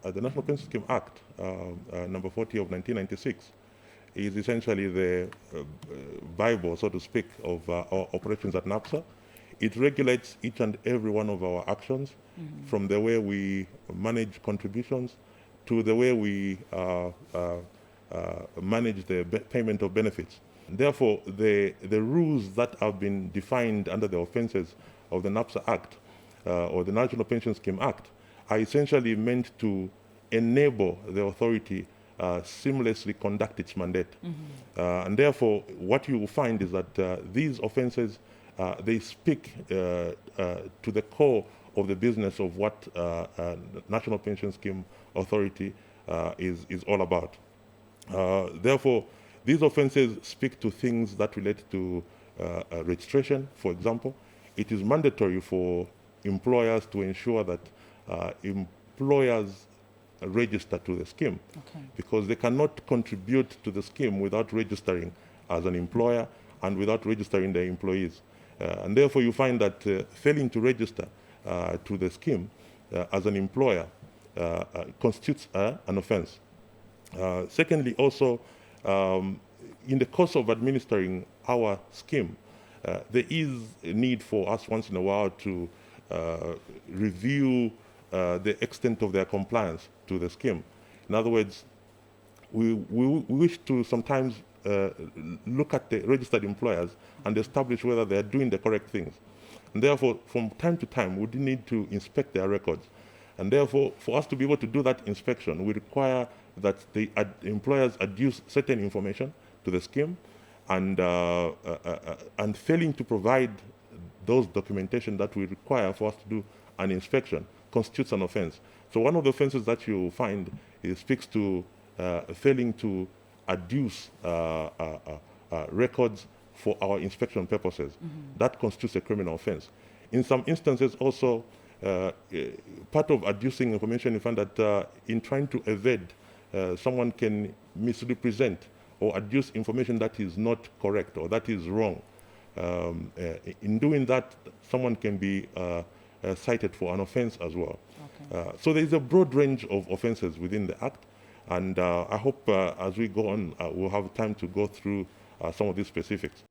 the National Pension Scheme Act, number 40 of 1996, is essentially the Bible, so to speak, of our operations at NAPSA. It regulates each and every one of our actions, from the way we manage contributions to the way we manage the payment of benefits. Therefore, the rules that have been defined under the offenses of the NAPSA Act or the National Pension Scheme Act are essentially meant to enable the authority seamlessly conduct its mandate. And therefore, what you will find is that these offenses, they speak to the core of the business of what National Pension Scheme Authority is all about. Therefore, these offenses speak to things that relate to registration, for example. It is mandatory for employers to ensure that employers register to the scheme, because they cannot contribute to the scheme without registering as an employer and without registering their employees. And therefore, you find that failing to register to the scheme as an employer constitutes an offense. Secondly, also, in the course of administering our scheme, there is a need for us once in a while to review the extent of their compliance to the scheme. In other words, we wish to sometimes look at the registered employers and establish whether they are doing the correct things. And therefore, from time to time, we do need to inspect their records. And therefore, for us to be able to do that inspection, we require that the employers adduce certain information to the scheme, and failing to provide those documentation that we require for us to do an inspection constitutes an offense. So one of the offenses that you find speaks to failing to adduce records for our inspection purposes. That constitutes a criminal offense. In some instances also, part of adducing information, you find that in trying to evade, someone can misrepresent or adduce information that is not correct or that is wrong. In doing that, someone can be cited for an offense as well. So there is a broad range of offenses within the Act, and I hope as we go on, we'll have time to go through some of these specifics.